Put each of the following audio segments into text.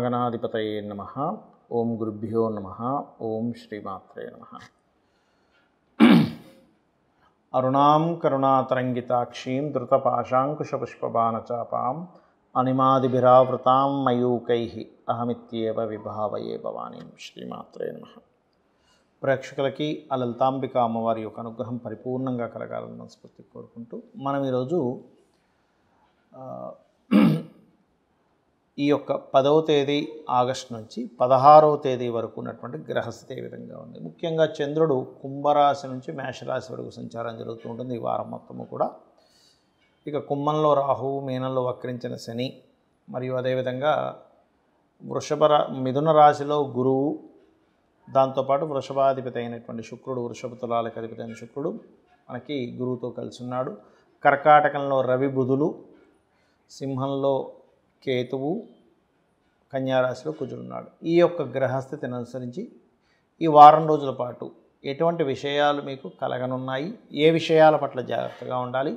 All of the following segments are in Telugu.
శ్రీమహాగణాధిపతయే నమః. ఓం గురుభ్యో నమః. ఓం శ్రీమాత్రే నమః. అరుణాం కరుణాతరంగితాక్షీం ధృతపాశాంకుశపుష్పబాణచాపాం అనిమాదిభిరావృతాం మయూకైః అహమిత్యేవ విభావయే భవానీం. శ్రీమాత్రే నమః. ప్రేక్షకులకి ఆ లలితాంబిక అమ్మవారి యొక్క అనుగ్రహం పరిపూర్ణంగా కలగాలని మనస్ఫూర్తి కోరుకుంటూ మనం ఈరోజు ఈ యొక్క 10వ తేదీ ఆగస్టు నుంచి 16వ తేదీ వరకు ఉన్నటువంటి గ్రహస్థితి ఏ విధంగా ఉంది. ముఖ్యంగా చంద్రుడు కుంభరాశి నుంచి మేషరాశి వరకు సంచారం జరుగుతూ ఉంటుంది ఈ వారం మొత్తము కూడా. ఇక కుంభంలో రాహువు, మీనంలో వక్రించిన శని, మరియు అదేవిధంగా మిథున రాశిలో గురువు, దాంతోపాటు వృషభాధిపతి అయినటువంటి శుక్రుడు, వృషభ తులాలకు అధిపతి అయిన శుక్రుడు మనకి గురువుతో కలిసి ఉన్నాడు. కర్కాటకంలో రవి, బుధులు, సింహంలో కేతువు, కన్యారాశిలో కుజుడున్నాడు. ఈ యొక్క గ్రహస్థితిని అనుసరించి ఈ వారం రోజుల పాటు ఎటువంటి విషయాలు మీకు కలగనున్నాయి, ఏ విషయాల పట్ల జాగ్రత్తగా ఉండాలి,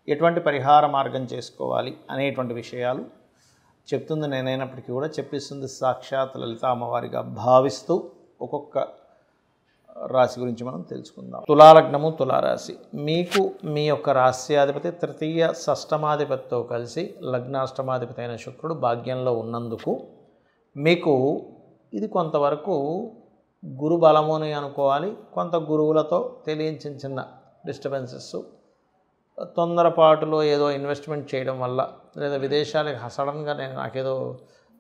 ఎటువంటి పరిహార మార్గం చేసుకోవాలి అనేటువంటి విషయాలు చెప్తుంది నేనైనప్పటికీ కూడా చెప్పిస్తుంది సాక్షాత్ లలిత అమ్మవారిగా భావిస్తూ ఒక్కొక్క రాశి గురించి మనం తెలుసుకుందాం. తులాలగ్నము, తులారాశి. మీకు మీ యొక్క రాశ్యాధిపతి తృతీయ షష్టమాధిపతితో కలిసి లగ్నాష్టమాధిపతి అయిన శుక్రుడు భాగ్యంలో ఉన్నందుకు మీకు ఇది కొంతవరకు గురు బలము అని అనుకోవాలి. కొంత గురువులతో తెలియని చిన్న చిన్న డిస్టర్బెన్సెస్, తొందరపాటులో ఏదో ఇన్వెస్ట్మెంట్ చేయడం వల్ల, లేదా విదేశాలకు సడన్గా నాకేదో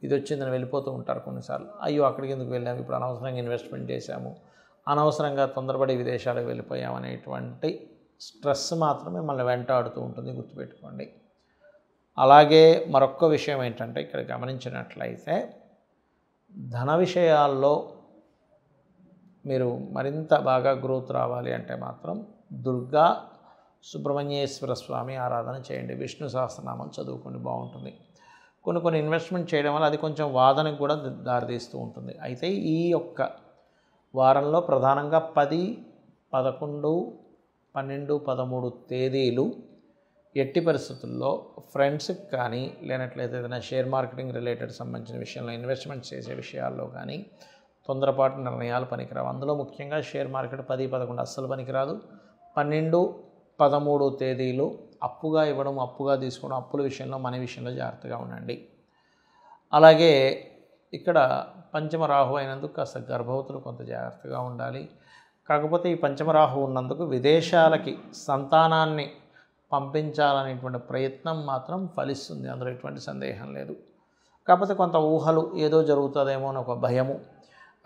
ఇది వచ్చిందని వెళ్ళిపోతూ ఉంటారు కొన్నిసార్లు. అయ్యో అక్కడికి ఎందుకు వెళ్ళాము, ఇప్పుడు అనవసరంగా ఇన్వెస్ట్మెంట్ చేశాము, అనవసరంగా తొందరపడి విదేశాలకు వెళ్ళిపోయాం అనేటువంటి స్ట్రెస్ మాత్రమే మనల్ని వెంటాడుతూ ఉంటుంది, గుర్తుపెట్టుకోండి. అలాగే మరొక విషయం ఏంటంటే ఇక్కడ గమనించినట్లయితే ధన విషయాల్లో మీరు మరింత బాగా గ్రోత్ రావాలి అంటే మాత్రం దుర్గా సుబ్రహ్మణ్యేశ్వర స్వామి ఆరాధన చేయండి, విష్ణు సహస్రనామం చదువుకోండి, బాగుంటుంది. కొన్ని ఇన్వెస్ట్మెంట్ చేయడం వల్ల అది కొంచెం వాదనకు కూడా దారితీస్తూ ఉంటుంది. అయితే ఈ యొక్క వారంలో ప్రధానంగా 10, 11, 12, 13 తేదీలు ఎట్టి పరిస్థితుల్లో ఫ్రెండ్స్కి కానీ, లేనట్లయితే ఏదైనా షేర్ మార్కెటింగ్ రిలేటెడ్ సంబంధించిన విషయంలో ఇన్వెస్ట్మెంట్ చేసే విషయాల్లో కానీ తొందరపాటు నిర్ణయాలు పనికిరావు. అందులో ముఖ్యంగా షేర్ మార్కెట్ 10, 11 అస్సలు పనికిరాదు. 12, 13 తేదీలు అప్పుగా ఇవ్వడం, అప్పుగా తీసుకోవడం, అప్పుల విషయంలో, మనీ విషయంలో జాగ్రత్తగా ఉండండి. అలాగే ఇక్కడ పంచమ రాహు అయినందుకు కాస్త గర్భవతులు కొంత జాగ్రత్తగా ఉండాలి. కాకపోతే ఈ పంచమ రాహు ఉన్నందుకు విదేశాలకి సంతానాన్ని పంపించాలనేటువంటి ప్రయత్నం మాత్రం ఫలిస్తుంది, అందులో ఎటువంటి సందేహం లేదు. కాకపోతే కొంత ఊహలు, ఏదో జరుగుతుందేమో అని ఒక భయము,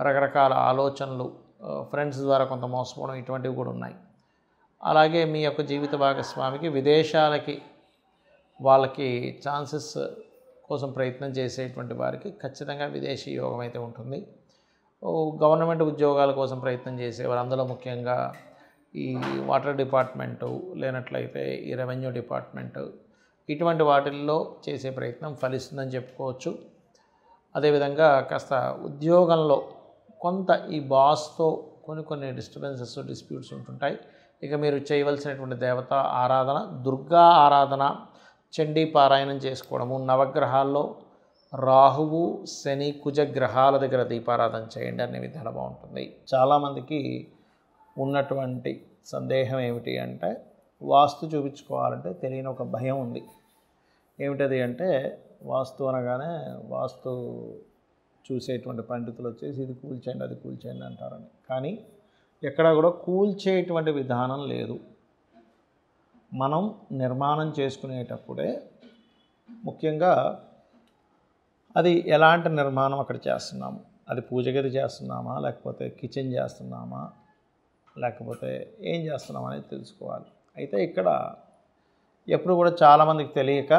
రకరకాల ఆలోచనలు, ఫ్రెండ్స్ ద్వారా కొంత మోసపోవడం, ఇటువంటివి కూడా ఉన్నాయి. అలాగే మీ యొక్క జీవిత భాగస్వామికి విదేశాలకి వాళ్ళకి ఛాన్సెస్ కోసం ప్రయత్నం చేసేటువంటి వారికి ఖచ్చితంగా విదేశీ యోగం అయితే ఉంటుంది. గవర్నమెంట్ ఉద్యోగాల కోసం ప్రయత్నం చేసేవారు, అందులో ముఖ్యంగా ఈ వాటర్ డిపార్ట్మెంటు, లేనట్లయితే ఈ రెవెన్యూ డిపార్ట్మెంటు, ఇటువంటి వాటిల్లో చేసే ప్రయత్నం ఫలిస్తుందని చెప్పుకోవచ్చు. అదేవిధంగా కాస్త ఉద్యోగంలో కొంత ఈ బాస్తో కొన్ని డిస్టర్బెన్సెస్, డిస్ప్యూట్స్ ఉంటుంటాయి. ఇక మీరు చేయవలసినటువంటి దేవత ఆరాధన దుర్గా ఆరాధన, చండీ పారాయణం చేసుకోవడము, నవగ్రహాల్లో రాహువు, శని, కుజ గ్రహాల దగ్గర దీపారాధన చేయండి, అన్ని విధాలు బాగుంటుంది. చాలామందికి ఉన్నటువంటి సందేహం ఏమిటి అంటే వాస్తు చూపించుకోవాలంటే తెలియని ఒక భయం ఉంది. ఏమిటది అంటే వాస్తు అనగానే వాస్తు చూసేటువంటి పండితులు వచ్చేసి ఇది కూల్చేయండి, అది కూల్చేయండి అంటారని. కానీ ఎక్కడ కూడా కూల్చేటువంటి విధానం లేదు. మనం నిర్మాణం చేసుకునేటప్పుడే ముఖ్యంగా అది ఎలాంటి నిర్మాణం అక్కడ చేస్తున్నాము, అది పూజ గది చేస్తున్నామా, లేకపోతే కిచెన్ చేస్తున్నామా, లేకపోతే ఏం చేస్తున్నామా అనేది తెలుసుకోవాలి. అయితే ఇక్కడ ఎప్పుడు కూడా చాలామందికి తెలియక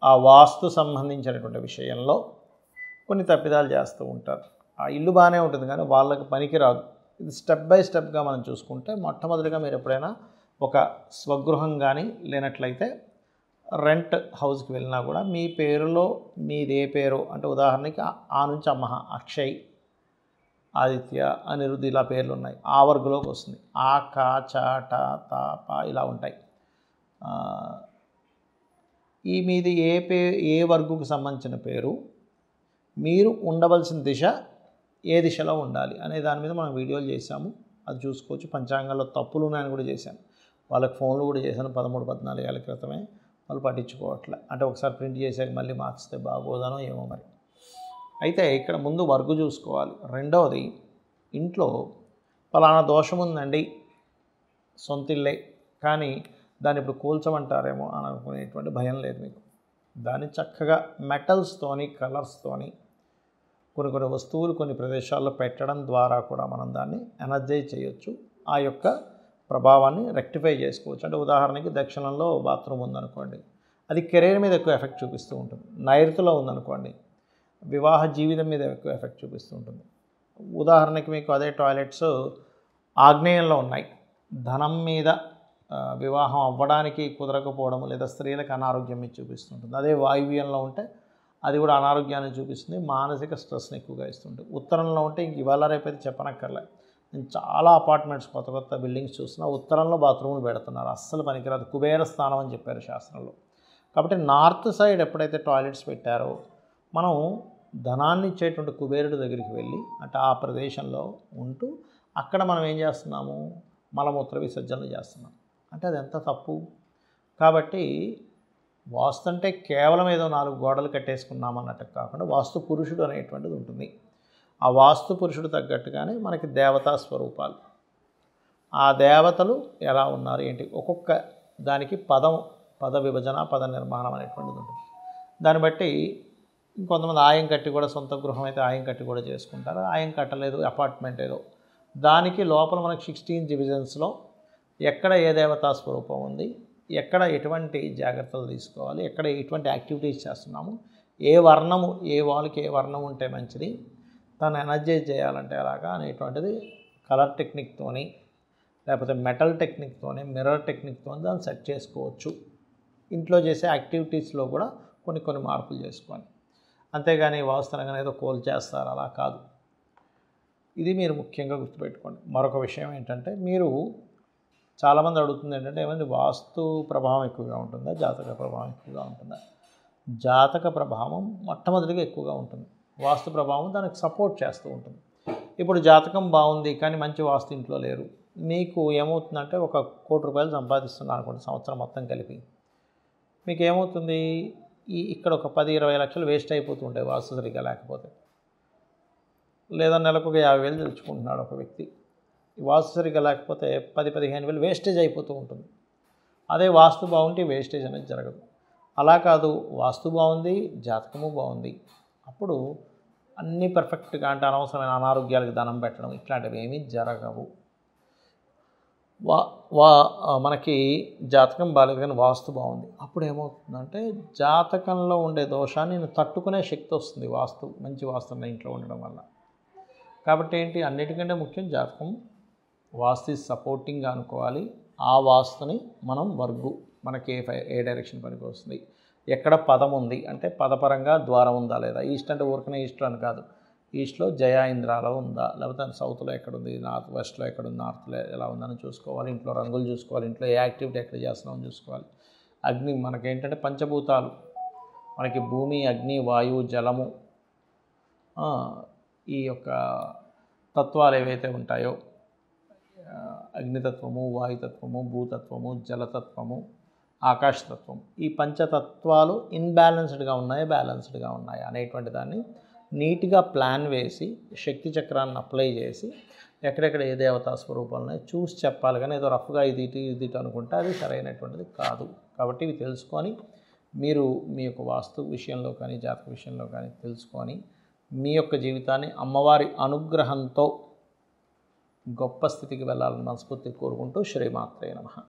ఆ వాస్తు సంబంధించినటువంటి విషయంలో కొన్ని తప్పిదాలు చేస్తూ ఉంటారు. ఆ ఇల్లు బాగానే ఉంటుంది కానీ వాళ్ళకి పనికి రాదు. ఇది స్టెప్ బై స్టెప్గా మనం చూసుకుంటే మొట్టమొదటిగా మీరు ఎప్పుడైనా ఒక స్వగృహం కానీ, లేనట్లయితే రెంట్ హౌస్కి వెళ్ళినా కూడా మీ పేరులో మీదే పేరు అంటే ఉదాహరణకి ఆ నుంచి అమ్మ, అక్షయ్, ఆదిత్య, అనిరుద్ధ్ ఇలా పేర్లు ఉన్నాయి, ఆ వర్గులోకి వస్తుంది. ఆ, కా, చ, ట, త, ప ఇలా ఉంటాయి. ఈ మీది ఏ వర్గుకు సంబంధించిన పేరు మీరు ఉండవలసిన దిశ ఏ దిశలో ఉండాలి అనే దాని మీద మనం వీడియోలు చేశాము, అది చూసుకోవచ్చు. పంచాంగాల్లో తప్పులు ఉన్నాయని కూడా చేశాను, వాళ్ళకి ఫోన్లు కూడా చేశాను 13-14 ఏళ్ళ క్రితమే. వాళ్ళు పట్టించుకోవట్లే, అంటే ఒకసారి ప్రింట్ చేసాక మళ్ళీ మార్చితే బాగోదనో ఏమో మరి. అయితే ఇక్కడ ముందు వర్గు చూసుకోవాలి. రెండవది, ఇంట్లో పలానా దోషం ఉందండి, సొంత ఇల్లే కానీ దాన్ని ఇప్పుడు కూల్చమంటారేమో అని అనుకునేటువంటి భయం లేదు మీకు. దాన్ని చక్కగా మెటల్స్తోని, కలర్స్తోని కొన్ని వస్తువులు కొన్ని ప్రదేశాల్లో పెట్టడం ద్వారా కూడా మనం దాన్ని ఎనర్జైజ్ చేయొచ్చు, ఆ యొక్క ప్రభావాన్ని రెక్టిఫై చేసుకోవచ్చు. అంటే ఉదాహరణకి దక్షిణంలో బాత్రూమ్ ఉందనుకోండి, అది కెరీర్ మీద ఎక్కువ ఎఫెక్ట్ చూపిస్తూ ఉంటుంది. నైరుతిలో ఉందనుకోండి, వివాహ జీవితం మీద ఎక్కువ ఎఫెక్ట్ చూపిస్తూ ఉంటుంది. ఉదాహరణకి మీకు అదే టాయిలెట్స్ ఆగ్నేయంలో ఉన్నాయి, ధనం మీద, వివాహం అవ్వడానికి కుదరకపోవడం లేదా స్త్రీలకు అనారోగ్యం మీద చూపిస్తుంటుంది. అదే వాయువ్యంలో ఉంటే అది కూడా అనారోగ్యాన్ని చూపిస్తుంది, మానసిక స్ట్రెస్ని ఎక్కువగా ఇస్తుంది. ఉత్తరంలో ఉంటే ఇంక ఇవాళ రేపైతే చెప్పనక్కర్లే, నేను చాలా అపార్ట్మెంట్స్ కొత్త బిల్డింగ్స్ చూస్తున్నా, ఉత్తరంలో బాత్రూములు పెడుతున్నారు, అస్సలు పనికిరాదు, కుబేర స్థానం అని చెప్పారు శాస్త్రంలో. కాబట్టి నార్త్ సైడ్ ఎప్పుడైతే టాయిలెట్స్ పెట్టారో మనం ధనాన్ని ఇచ్చేటువంటి కుబేరుడి దగ్గరికి వెళ్ళి, అంటే ఆ ప్రదేశంలో ఉంటూ అక్కడ మనం ఏం చేస్తున్నాము, మలమూత్ర విసర్జనలు చేస్తున్నాం. అంటే అది ఎంత తప్పు. కాబట్టి వాస్తు అంటే కేవలం ఏదో 4 గోడలు కట్టేసుకున్నామన్నట్టు కాకుండా వాస్తు పురుషుడు అనేటువంటిది ఉంటుంది. ఆ వాస్తు పురుషుడు తగ్గట్టుగానే మనకి దేవతా స్వరూపాలు, ఆ దేవతలు ఎలా ఉన్నారు ఏంటి, ఒక్కొక్క దానికి పద విభజన, పద నిర్మాణం అనేటువంటిది ఉంటుంది. దాన్ని బట్టి ఇంకొంతమంది ఆయం కట్టి కూడా, సొంత గృహం అయితే ఆయం కట్టి కూడా చేసుకుంటారు. ఆయం కట్టలేదు, అపార్ట్మెంట్ ఏదో, దానికి లోపల మనకు 16 డివిజన్స్లో ఎక్కడ ఏ దేవతా స్వరూపం ఉంది, ఎక్కడ ఎటువంటి జాగ్రత్తలు తీసుకోవాలి, ఎక్కడ ఎటువంటి యాక్టివిటీస్ చేస్తున్నాము, ఏ వర్ణము, ఏ వాల్కి ఏ వర్ణం ఉంటే మంచిది, తను ఎనర్జైజ్ చేయాలంటే ఎలాగా అనేటువంటిది కలర్ టెక్నిక్తోని, లేకపోతే మెటల్ టెక్నిక్తోని, మిర్రర్ టెక్నిక్తోని దాన్ని సెట్ చేసుకోవచ్చు. ఇంట్లో చేసే యాక్టివిటీస్లో కూడా కొన్ని మార్పులు చేసుకోవాలి. అంతేగాని వాస్తవంగా ఏదో కోల్ చేస్తారు అలా కాదు. ఇది మీరు ముఖ్యంగా గుర్తుపెట్టుకోండి. మరొక విషయం ఏంటంటే, మీరు చాలామంది అడుగుతుంది ఏంటంటే, ఏమైంది వాస్తు ప్రభావం ఎక్కువగా ఉంటుందా, జాతక ప్రభావం ఎక్కువగా ఉంటుందా? జాతక ప్రభావం మొట్టమొదటిగా ఎక్కువగా ఉంటుంది, వాస్తు ప్రభావం దానికి సపోర్ట్ చేస్తూ ఉంటుంది. ఇప్పుడు జాతకం బాగుంది కానీ మంచి వాస్తు ఇంట్లో లేరు, మీకు ఏమవుతుందంటే, ఒక ₹1 కోటి సంపాదిస్తున్నారు అనుకోండి సంవత్సరం మొత్తం కలిపి, మీకు ఏమవుతుంది, ఇక్కడ ఒక 10-20 లక్షలు వేస్ట్ అయిపోతుంటాయి వాస్తు సరిగ్గా లేకపోతే. లేదా నెలకు ఒక 50,000 తెచ్చుకుంటున్నాడు ఒక వ్యక్తి, వాస్తు సరిగ్గా లేకపోతే 10-15 వేలు వేస్టేజ్ అయిపోతూ ఉంటుంది. అదే వాస్తు బాగుంటే వేస్టేజ్ అనేది జరగదు. అలా కాదు, వాస్తు బాగుంది, జాతకము బాగుంది, అప్పుడు అన్నీ పర్ఫెక్ట్గా, అంటే అనవసరమైన అనారోగ్యాలకు ధనం పెట్టడం ఇట్లాంటివి ఏమీ జరగవు. మనకి జాతకం బాగాలేదు కానీ వాస్తు బాగుంది, అప్పుడు ఏమవుతుందంటే జాతకంలో ఉండే దోషాన్ని తట్టుకునే శక్తి వస్తుంది మంచి వాస్తు ఉన్న ఇంట్లో ఉండడం వల్ల. కాబట్టి ఏంటి, అన్నిటికంటే ముఖ్యం జాతకం, వాస్తు సపోర్టింగ్గా అనుకోవాలి. ఆ వాస్తుని మనం వర్గు, మనకి ఏ డైరెక్షన్ పనికి వస్తుంది, ఎక్కడ పదం ఉంది అంటే పదపరంగా ద్వారం ఉందా లేదా, ఈస్ట్ అంటే ఊరికనే ఈస్ట్ అని కాదు, ఈస్ట్లో జయా ఇంద్రాలో ఉందా, లేకపోతే సౌత్లో ఎక్కడుంది, నార్త్ వెస్ట్లో ఎక్కడుంది, నార్త్లో ఎలా ఉందని చూసుకోవాలి. ఇంట్లో రంగులు చూసుకోవాలి, ఇంట్లో ఏ యాక్టివిటీ ఎక్కడ చేస్తున్నామని చూసుకోవాలి. అగ్ని, మనకేంటంటే పంచభూతాలు, మనకి భూమి, అగ్ని, వాయువు, జలము, ఈ యొక్క తత్వాలు ఏవైతే ఉంటాయో, అగ్నితత్వము, వాయుతత్వము, భూతత్వము, జలతత్వము, ఆకాశతత్వం, ఈ పంచతత్వాలు ఇన్బ్యాలెన్స్డ్గా ఉన్నాయా, బ్యాలెన్స్డ్గా ఉన్నాయా అనేటువంటి దాన్ని నీట్గా ప్లాన్ వేసి, శక్తి చక్రాన్ని అప్లై చేసి, ఎక్కడెక్కడ ఏ దేవతా స్వరూపాలని చూసి చెప్పాలి. కానీ ఏదో రఫ్గా ఇది అనుకుంటే అది సరైనటువంటిది కాదు. కాబట్టి ఇవి తెలుసుకొని మీరు మీ యొక్క వాస్తు విషయంలో కానీ జాతక విషయంలో కానీ తెలుసుకొని మీ యొక్క జీవితాన్ని అమ్మవారి అనుగ్రహంతో గొప్ప స్థితికి వెళ్ళాలని మనస్ఫూర్తిగా కోరుకుంటూ శ్రీమాత్రే నమః.